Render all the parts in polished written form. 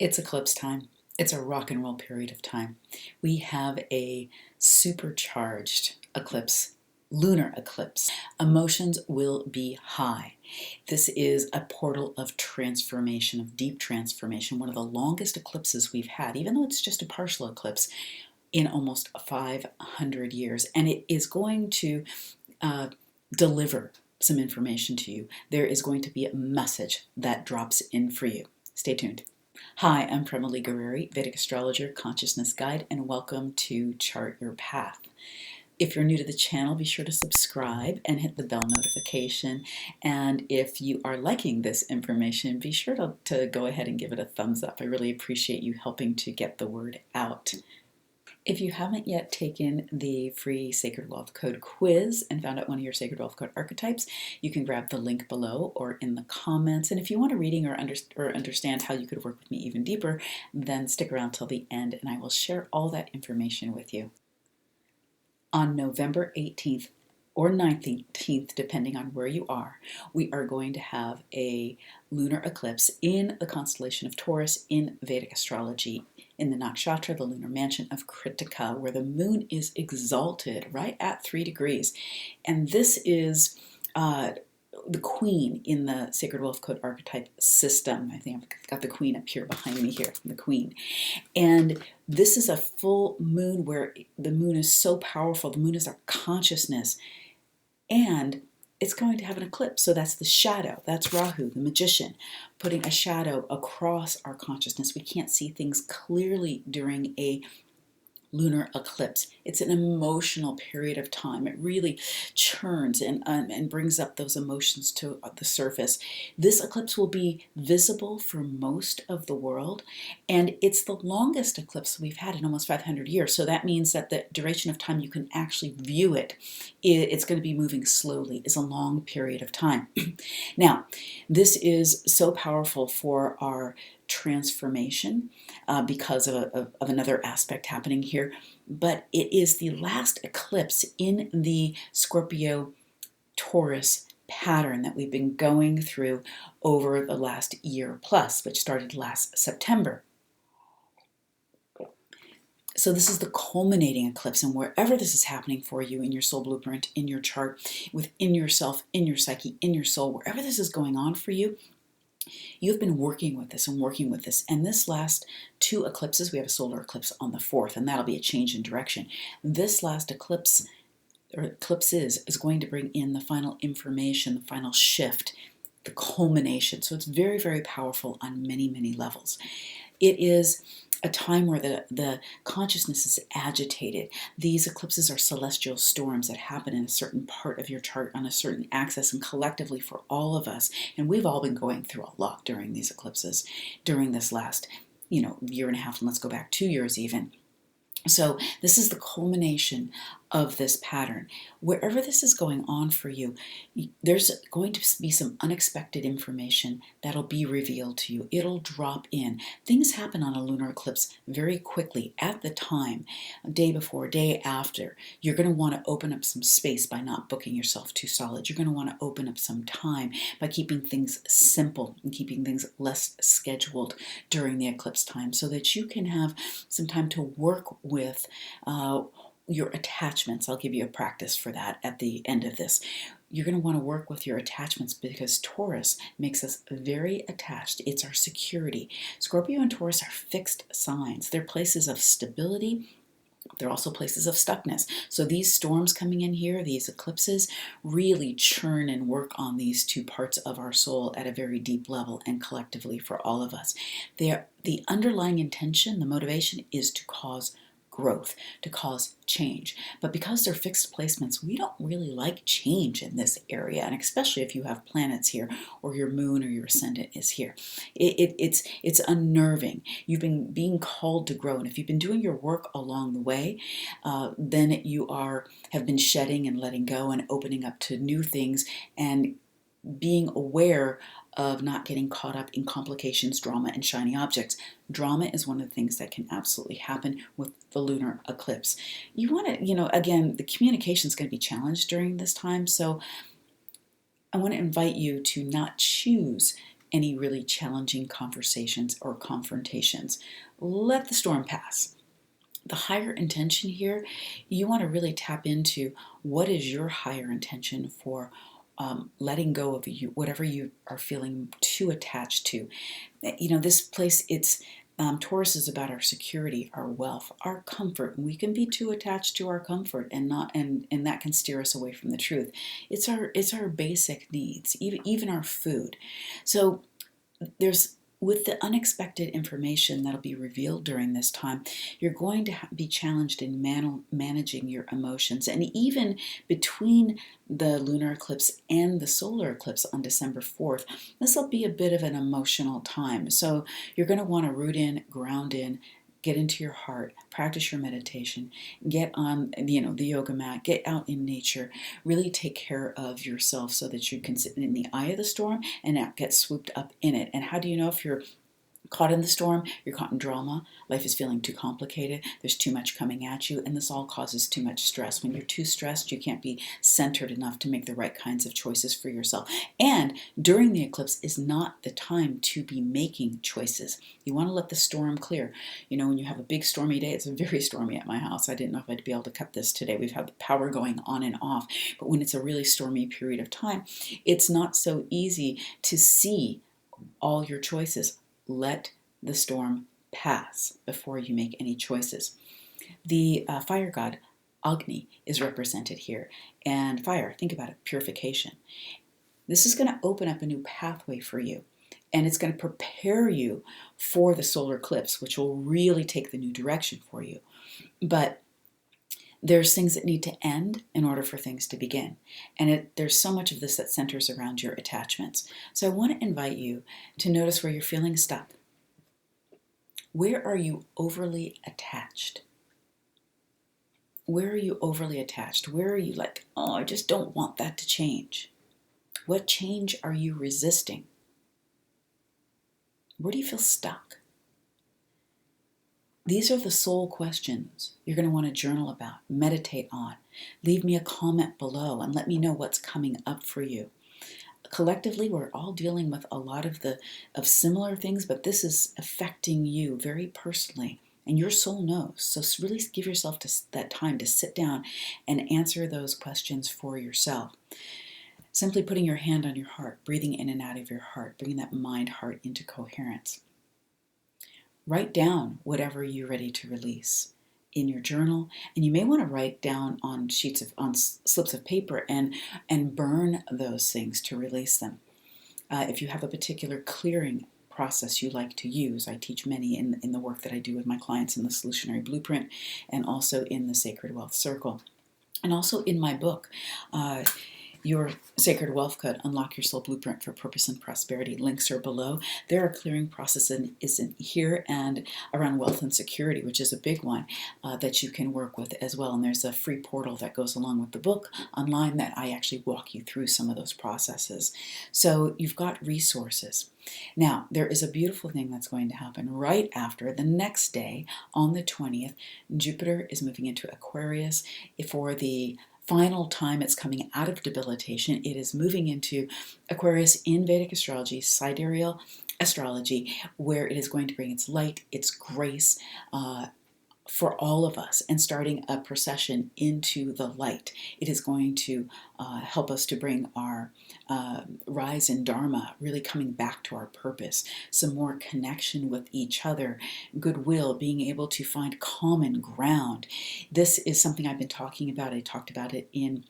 It's eclipse time. It's a rock and roll period of time. We have a supercharged eclipse, lunar eclipse. Emotions will be high. This is a portal of transformation, of deep transformation, one of the longest eclipses we've had, even though it's just a partial eclipse, in almost 500 years. And it is going to deliver some information to you. There is going to be a message that drops in for you. Stay tuned. Hi, I'm Prema Gurreri, Vedic Astrologer, Consciousness Guide, and welcome to Chart Your Path. If you're new to the channel, be sure to subscribe and hit the bell notification. And if you are liking this information, be sure to go ahead and give it a thumbs up. I really appreciate you helping to get the word out. If you haven't yet taken the free Sacred Wealth Code quiz and found out one of your Sacred Wealth Code archetypes, you can grab the link below or in the comments. And if you want a reading or understand how you could work with me even deeper, then stick around till the end and I will share all that information with you. On November 18th or 19th, depending on where you are, we are going to have a lunar eclipse in the constellation of Taurus in Vedic Astrology, in the nakshatra, the lunar mansion of Kritika, where the moon is exalted right at 3 degrees. And this is the queen in the Sacred Wealth Code archetype system. I think I've got the queen up here behind me here, the queen. And this is a full moon where the moon is so powerful. The moon is our consciousness. And it's going to have an eclipse. So that's the shadow. That's Rahu, the magician, putting a shadow across our consciousness. We can't see things clearly during a lunar eclipse. It's an emotional period of time. It really churns and brings up those emotions to the surface. This eclipse will be visible for most of the world, and it's the longest eclipse we've had in almost 500 years. So that means that the duration of time you can actually view it, it's going to be moving slowly, is a long period of time. Now, this is so powerful for our transformation because of another aspect happening here, but it is the last eclipse in the Scorpio Taurus pattern that we've been going through over the last year plus, which started last September. So this is the culminating eclipse, and wherever this is happening for you in your soul blueprint, in your chart, within yourself, in your psyche, in your soul, wherever this is going on for you, you've been working with this and working with this. And this last 2 eclipses, we have a solar eclipse on the 4th, and that'll be a change in direction. This last eclipse, or eclipses, is going to bring in the final information, the final shift, the culmination. So it's very, very powerful on many, many levels. It is a time where the consciousness is agitated. These eclipses are celestial storms that happen in a certain part of your chart on a certain axis, and collectively for all of us. And we've all been going through a lot during these eclipses, during this last, year and a half, and let's go back 2 years even. So this is the culmination of this pattern. Wherever this is going on for you, there's going to be some unexpected information that'll be revealed to you. It'll drop in. Things happen on a lunar eclipse very quickly at the time, day before, day after. You're going to want to open up some space by not booking yourself too solid. You're going to want to open up some time by keeping things simple and keeping things less scheduled during the eclipse time, so that you can have some time to work with your attachments. I'll give you a practice for that at the end of this. You're going to want to work with your attachments because Taurus makes us very attached. It's our security. Scorpio and Taurus are fixed signs. They're places of stability. They're also places of stuckness. So these storms coming in here, these eclipses, really churn and work on these 2 parts of our soul at a very deep level and collectively for all of us. The underlying intention, the motivation, is to cause growth, to cause change. But because they're fixed placements, we don't really like change in this area, and especially if you have planets here or your moon or your ascendant is here. It's unnerving. You've been being called to grow, and if you've been doing your work along the way, then you have been shedding and letting go and opening up to new things and being aware of not getting caught up in complications, drama, and shiny objects. Drama is one of the things that can absolutely happen with the lunar eclipse. You want to, again, the communication is going to be challenged during this time, so I want to invite you to not choose any really challenging conversations or confrontations. Let the storm pass. The higher intention here, you want to really tap into what is your higher intention for letting go of you, whatever you are feeling too attached to. This place, Taurus is about our security, our wealth, our comfort, and we can be too attached to our comfort and that can steer us away from the truth. It's our basic needs, even our food. So with the unexpected information that'll be revealed during this time, you're going to be challenged in managing your emotions. And even between the lunar eclipse and the solar eclipse on December 4th, this will be a bit of an emotional time. So you're going to want to root in, ground in, get into your heart, practice your meditation, get on the yoga mat, get out in nature, really take care of yourself so that you can sit in the eye of the storm and not get swooped up in it. And how do you know if you're caught in the storm? You're caught in drama. Life is feeling too complicated. There's too much coming at you, and this all causes too much stress. When you're too stressed, you can't be centered enough to make the right kinds of choices for yourself. And during the eclipse is not the time to be making choices. You want to let the storm clear. When you have a big stormy day, it's very stormy at my house. I didn't know if I'd be able to cut this today. We've had the power going on and off. But when it's a really stormy period of time, it's not so easy to see all your choices. Let the storm pass before you make any choices. The fire god, Agni, is represented here. And fire, think about it, purification. This is going to open up a new pathway for you. And it's going to prepare you for the solar eclipse, which will really take the new direction for you. But there's things that need to end in order for things to begin. And there's so much of this that centers around your attachments. So I want to invite you to notice where you're feeling stuck. Where are you overly attached? Where are you overly attached? Where are you like, oh, I just don't want that to change? What change are you resisting? Where do you feel stuck? These are the soul questions you're going to want to journal about, meditate on. Leave me a comment below and let me know what's coming up for you. Collectively, we're all dealing with a lot of similar things, but this is affecting you very personally, and your soul knows. So really give yourself that time to sit down and answer those questions for yourself. Simply putting your hand on your heart, breathing in and out of your heart, bringing that mind-heart into coherence. Write down whatever you're ready to release in your journal, and you may want to write down on slips of paper and burn those things to release them. If you have a particular clearing process you like to use, I teach many in the work that I do with my clients in the Solutionary Blueprint and also in the Sacred Wealth Circle, and also in my book, Your Sacred Wealth Code, Unlock Your Soul Blueprint for Purpose and Prosperity. Links are below. There are clearing processes in here and around wealth and security, which is a big one that you can work with as well. And there's a free portal that goes along with the book online that I actually walk you through some of those processes. So you've got resources. Now, there is a beautiful thing that's going to happen right after the next day on the 20th. Jupiter is moving into Aquarius for the final time. It's coming out of debilitation. It is moving into Aquarius in Vedic Astrology, sidereal astrology, where it is going to bring its light, its grace for all of us, and starting a procession into the light. It is going to help us to bring our rise in Dharma, really coming back to our purpose, some more connection with each other, goodwill, being able to find common ground. This is something I've been talking about. I talked about it in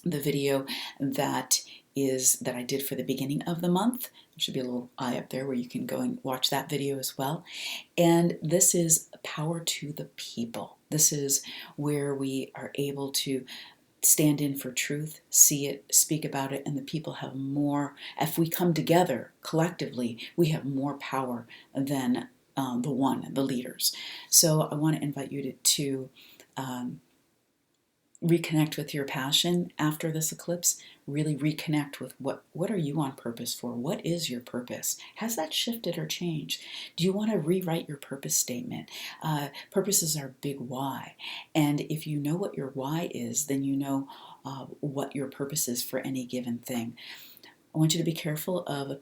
the video that I did for the beginning of the month. There should be a little eye up there where you can go and watch that video as well. And this is power to the people. This is where we are able to stand in for truth, see it, speak about it, and the people have more. If we come together collectively, we have more power than the leaders. So I want to invite you to reconnect with your passion after this eclipse. Really reconnect with what are you on purpose for? What is your purpose? Has that shifted or changed? Do you want to rewrite your purpose statement? Purpose is our big why. And if you know what your why is, then you know what your purpose is for any given thing. I want you to be careful of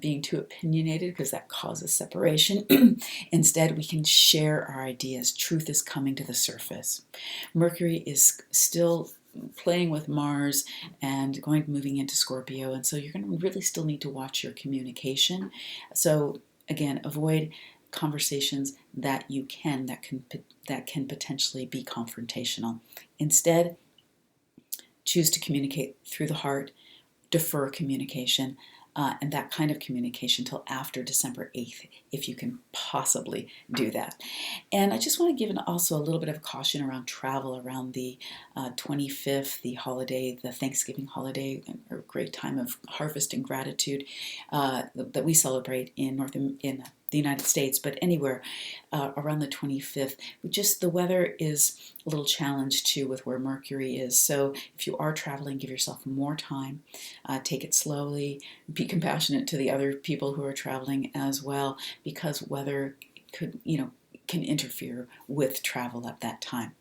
being too opinionated, because that causes separation. Instead, we can share our ideas. Truth is coming to the surface. Mercury is still playing with Mars and moving into Scorpio, and so you're going to really still need to watch your communication. So again, avoid conversations that can potentially be confrontational. Instead, choose to communicate through the heart, defer communication, and that kind of communication till after December 8th, if you can possibly do that. And I just want to give also a little bit of caution around travel around the 25th, the holiday, the Thanksgiving holiday, a great time of harvest and gratitude that we celebrate in the United States, but anywhere around the 25th. The weather is a little challenged too with where Mercury is. So if you are traveling, give yourself more time. Take it slowly. Be compassionate to the other people who are traveling as well, because weather can interfere with travel at that time.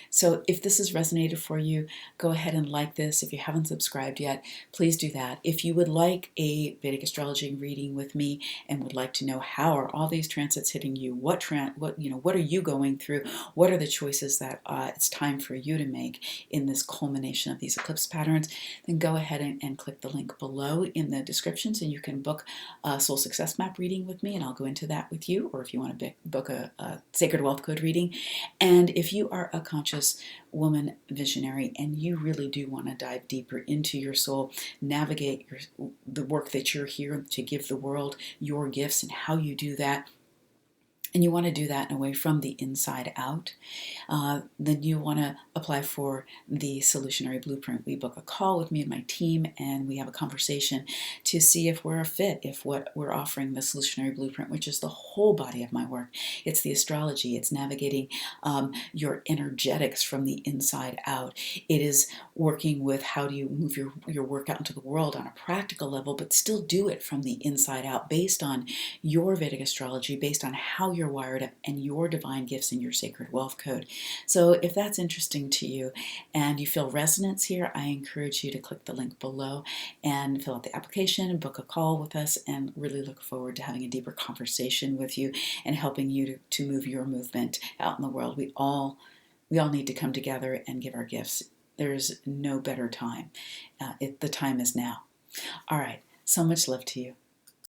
So if this has resonated for you, go ahead and like this. If you haven't subscribed yet, please do that. If you would like a Vedic astrology reading with me and would like to know how are all these transits hitting you, what are you going through, what are the choices that it's time for you to make in this culmination of these eclipse patterns, then go ahead and click the link below in the description so you can book a soul success map reading with me, and I'll go into that with you. Or if you want to book a Sacred Wealth Code reading. And if you are a conscious woman visionary and you really do want to dive deeper into your soul, navigate the work that you're here to give the world, your gifts, and how you do that, and you want to do that in a way from the inside out, then you want to apply for the Solutionary Blueprint. We book a call with me and my team, and we have a conversation to see if we're a fit, if what we're offering, the Solutionary Blueprint, which is the whole body of my work. It's the astrology. It's navigating your energetics from the inside out. It is working with how do you move your work out into the world on a practical level, but still do it from the inside out, based on your Vedic astrology, based on how you're wired up and your divine gifts and your sacred wealth code. So if that's interesting to you and you feel resonance here, I encourage you to click the link below and fill out the application and book a call with us, and really look forward to having a deeper conversation with you and helping you to move your movement out in the world. We all need to come together and give our gifts. There's no better time. The time is now. All right. So much love to you.